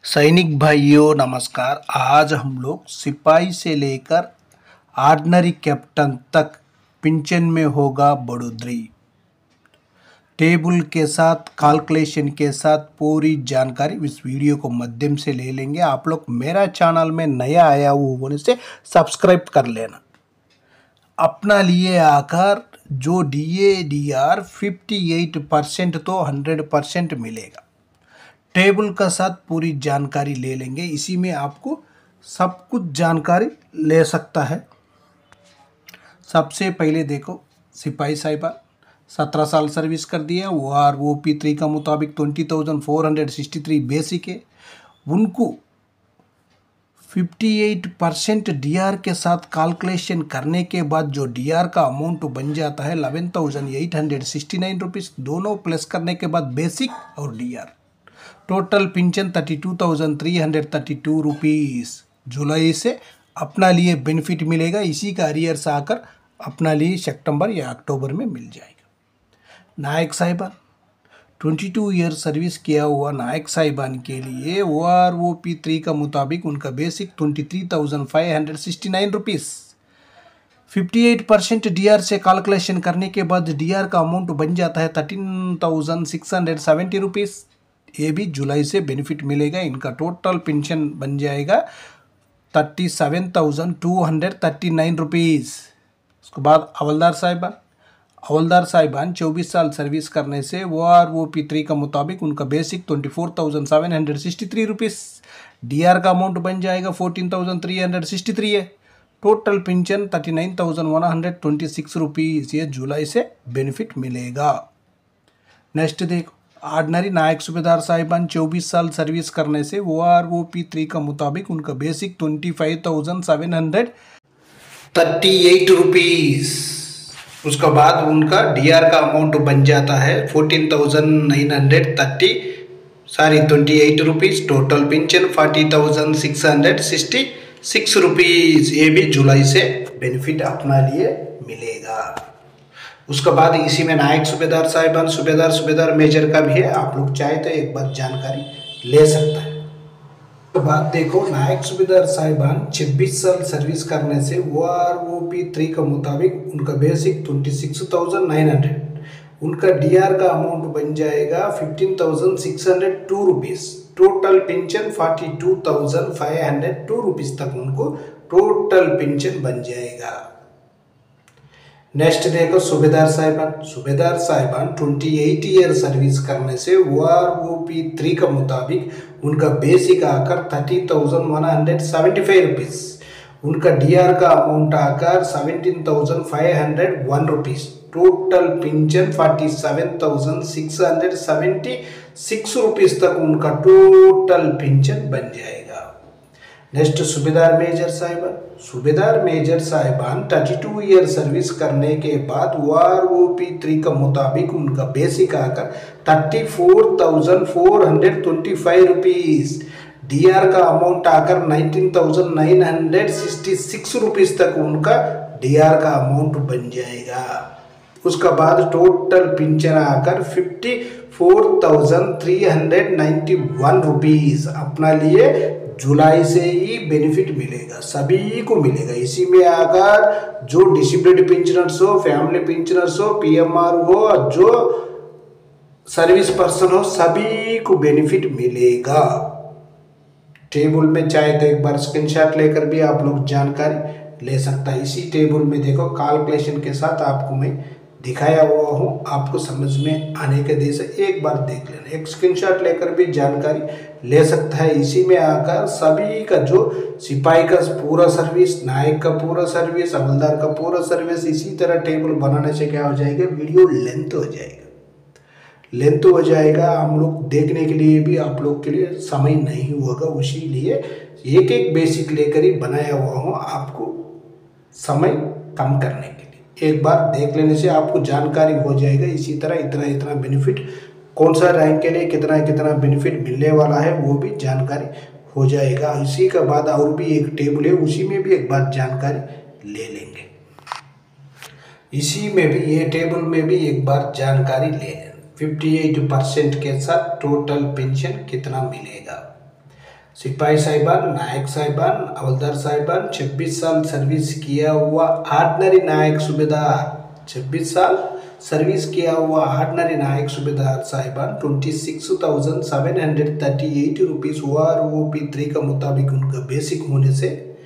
सैनिक भाइयों नमस्कार। आज हम लोग सिपाही से लेकर ऑर्डिनरी कैप्टन तक पेंशन में होगा बढ़ोतरी। टेबल के साथ कैलकुलेशन के साथ पूरी जानकारी इस वीडियो को माध्यम से ले लेंगे। आप लोग मेरा चैनल में नया आया होने से सब्सक्राइब कर लेना। अपना लिए आकर जो DAR 58% तो 100% मिलेगा। टेबल का साथ पूरी जानकारी ले लेंगे। इसी में आपको सब कुछ जानकारी ले सकता है। सबसे पहले देखो, सिपाही साहिबा 17 साल सर्विस कर दिया। OROP 3 का मुताबिक 20,463 बेसिक है। उनको 58% DR के साथ कैलकुलेशन करने के बाद जो DR का अमाउंट बन जाता है 11,869 रुपीज़। दोनों प्लस करने के बाद बेसिक और DR टोटल पेंशन 32,332 रुपीज़ जुलाई से अपना लिए बेनिफिट मिलेगा। इसी का अरियर्स आकर अपना लिए सितंबर या अक्टूबर में मिल जाएगा। नायक साहिबान 22 ईयर सर्विस किया हुआ नायक साहिबान के लिए OROP 3 का मुताबिक उनका बेसिक 23,569 रुपीज़। 58% DR से कैलकुलेशन करने के बाद DR का अमाउंट बन जाता है 13,670 रुपीज़। ये भी जुलाई से बेनिफिट मिलेगा। इनका टोटल पेंशन बन जाएगा 37,239 रुपीज़। उसके बाद हवलदार साहिबान 24 साल सर्विस करने से OROP 3 का मुताबिक उनका बेसिक 24,763 रुपीज़। DR का अमाउंट बन जाएगा 14,363 है। Total pension 39,126 rupees. ये जुलाई से बेनिफिट मिलेगा। नेक्स्ट देखो, ऑर्डिनरी नायक सूबेदार साहिबान 24 साल सर्विस करने से OROP 3 का मुताबिक उनका बेसिक 25,738 रुपीज़। उसके बाद उनका DR का अमाउंट बन जाता है 28 रुपीज़। Total pension 40,666 rupees. ये भी जुलाई से बेनिफिट अपना लिए मिलेगा। उसके बाद इसी में नायक सूबेदार साहिबान सूबेदार मेजर का भी है। आप लोग चाहे तो एक बार जानकारी ले सकता है। तो बात देखो, नायक सूबेदार साहिबान 26 साल सर्विस करने से OROP 3 का मुताबिक उनका बेसिक 26,900। उनका DR का अमाउंट बन जाएगा 15,602 रुपीज़। टोटल पेंशन 42,502 रुपीज़ तक उनको टोटल पेंशन बन जाएगा। नेक्स्ट देखो, सूबेदार साहिबान 28 ईयर सर्विस करने से OROP 3 का मुताबिक उनका बेसिक आकर 30,175 रुपीज़। उनका DR का अमाउंट आकर 17,501 रुपीज़। टोटल पेंशन 47,676 रुपीज़ तक उनका टोटल पेंशन बन जाएगा। नेक्स्ट सूबेदार मेजर साहिबान 32 ईयर सर्विस करने के बाद OROP 3 का मुताबिक उनका बेसिक आकर 34,425 रुपीज़। DR का अमाउंट आकर 19,966 रुपीज़ तक उनका DR का अमाउंट बन जाएगा। उसका बाद टोटल पेंशन आकर 54,391 रुपीज़ अपना लिए जुलाई से ही बेनिफिट मिलेगा। सभी को मिलेगा। इसी में आकर जो डिसेबिलिटी पेंशनर्स हो, फैमिली पेंशनर्स हो, PMR हो, जो सर्विस पर्सन हो, सभी को बेनिफिट मिलेगा। टेबल में चाहे तो एक बार स्क्रीनशॉट लेकर भी आप लोग जानकारी ले सकता है। इसी टेबल में देखो, कैलकुलेशन के साथ आपको मैं दिखाया हुआ हूँ। आपको समझ में आने के देर से एक बार देख लेना। एक स्क्रीनशॉट लेकर भी जानकारी ले सकता है। इसी में आकर सभी का जो सिपाही का पूरा सर्विस, नायक का पूरा सर्विस, हवलदार का पूरा सर्विस, इसी तरह टेबल बनाने से क्या हो जाएगा, वीडियो लेंथ हो जाएगा। हम लोग देखने के लिए भी आप लोग के लिए समय नहीं होगा। इसीलिए एक एक बेसिक लेकर ही बनाया हुआ हूँ, आपको समय कम करने के लिए। एक बार देख लेने से आपको जानकारी हो जाएगा। इसी तरह इतना बेनिफिट कौन सा रैंक के लिए कितना बेनिफिट मिलने वाला है वो भी जानकारी हो जाएगा। इसी के बाद और भी एक टेबल है, उसी में भी एक बार जानकारी ले लेंगे। इसी में भी ये टेबल में भी एक बार जानकारी ले लें। 58% के साथ टोटल पेंशन कितना मिलेगा। सिपाही साहिबान, नायक साहिबान, हवलदार साहिबान, 26 साल सर्विस किया हुआ ऑर्डिनरी नायक सूबेदार, 26 साल सर्विस किया हुआ ऑर्डिनरी नायक सूबेदार साहिबान 26,738 रुपीज़ OROP 3 का मुताबिक उनका बेसिक होने से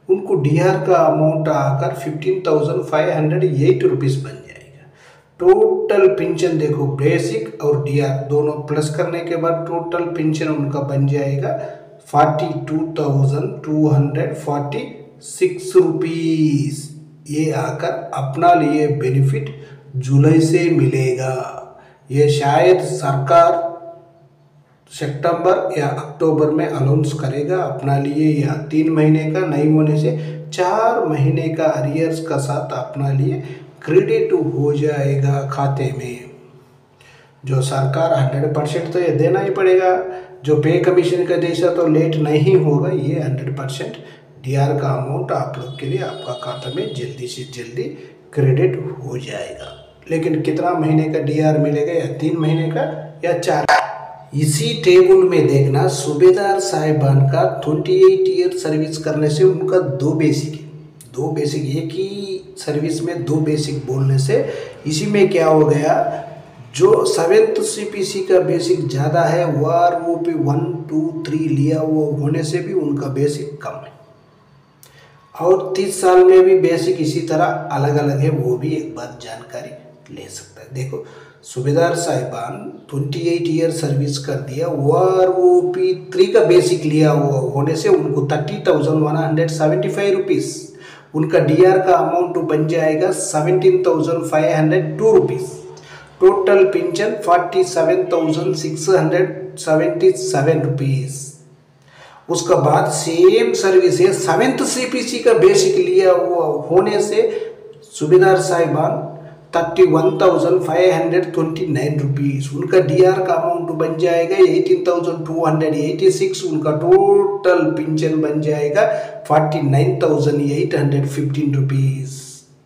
उनको डीआर का अमाउंट आकर 15,508 रुपीज़ बन जाएगा। टोटल पेंशन देखो, बेसिक और डीआर दोनों प्लस करने के बाद टोटल पेंशन उनका बन जाएगा 42,246 रुपीज़। ये आकर अपना लिए बेनिफिट जुलाई से मिलेगा। ये शायद सरकार सितंबर या अक्टूबर में अनाउंस करेगा अपना लिए, या 3 महीने का नहीं होने से 4 महीने का अरियर्स का साथ अपना लिए क्रेडिट हो जाएगा खाते में। जो सरकार 100% तो ये देना ही पड़ेगा, जो पे कमीशन का देशा तो लेट नहीं होगा। ये 100% डीआर का अमाउंट आप लोग के लिए आपका खाता में जल्दी से जल्दी क्रेडिट हो जाएगा। लेकिन कितना महीने का डीआर मिलेगा, या 3 महीने का या 4? इसी टेबल में देखना, सूबेदार साहिबान का 28 ईयर सर्विस करने से उनका दो बेसिक, एक ही सर्विस में 2 बेसिक बोलने से इसी में क्या हो गया, जो 7th CPC का बेसिक ज़्यादा है OROP 1, 2, 3 लिया वो होने से भी उनका बेसिक कम है। और 30 साल में भी बेसिक इसी तरह अलग अलग है, वो भी एक बार जानकारी ले सकता है। देखो, सूबेदार साहिबान 28 ईयर सर्विस कर दिया, OROP 3 का बेसिक लिया हुआ होने से उनको 30,175 रुपीज़, उनका डीआर का अमाउंट बन जाएगा 17,502 रुपीज़। Total pension 47,677 rupees. उसका बाद सेम सर्विस है, 7th CPC का बेसिक लिया हुआ होने से सूबेदार साहिबान 31,529 रुपीज़, उनका डीआर का अमाउंट बन जाएगा 18,286, उनका टोटल पेंशन बन जाएगा 49,815 रुपीज़।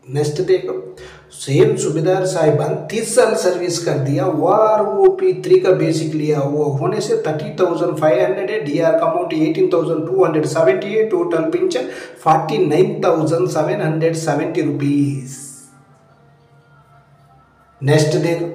नेक्स्ट देखो, सेम सूबेदार साहिबान 30 साल सर्विस कर दिया, OROP 3 का बेसिक लिया हुआ होने से 30,500 है, डीआर का अमाउंट 18,270 है, टोटल पेंशन 49,770 रुपीज़। नेक्स्ट देखो,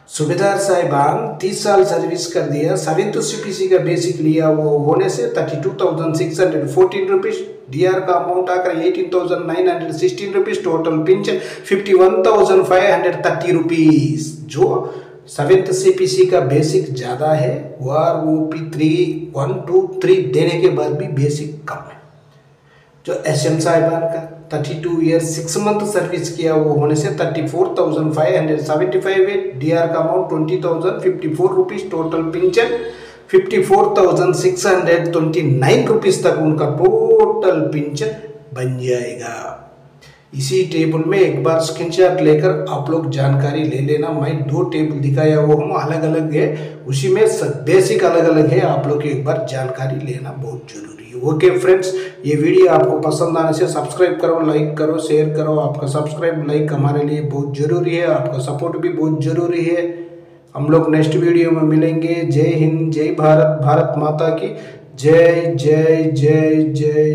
सूबेदार साहिबान 30 साल सर्विस कर दिया, 7th CPC का बेसिक लिया हुआ होने से 32,614 रुपीज़, डीआर का अमाउंट आकर 18,916 रुपीज़, टोटल पेंशन 51,530 रुपीज़। जो 7th CPC का बेसिक ज़्यादा है, OROP 3, 1, 2, 3 देने के बाद भी बेसिक कम है। जो SM साहिबान का 32 ईयर 6 मंथ सर्विस किया वो होने से 34,575 है, डीआर का amount 20,054 rupees, total pension 54,629 rupees तक उनका टोटल पेंशन बन जाएगा। इसी टेबल में एक बार स्क्रीनशॉट लेकर आप लोग जानकारी ले लेना। मैं 2 टेबल दिखाया हुआ हूँ, अलग अलग है, उसी में बेसिक अलग अलग है, आप लोग एक बार जानकारी लेना बहुत जरूरी है। ओके फ्रेंड्स, ये वीडियो आपको पसंद आने से सब्सक्राइब करो, लाइक करो, शेयर करो। आपका सब्सक्राइब लाइक हमारे लिए बहुत जरूरी है, आपका सपोर्ट भी बहुत जरूरी है। हम लोग नेक्स्ट वीडियो में मिलेंगे। जय हिंद, जय भारत, भारत माता की जय जय जय जय।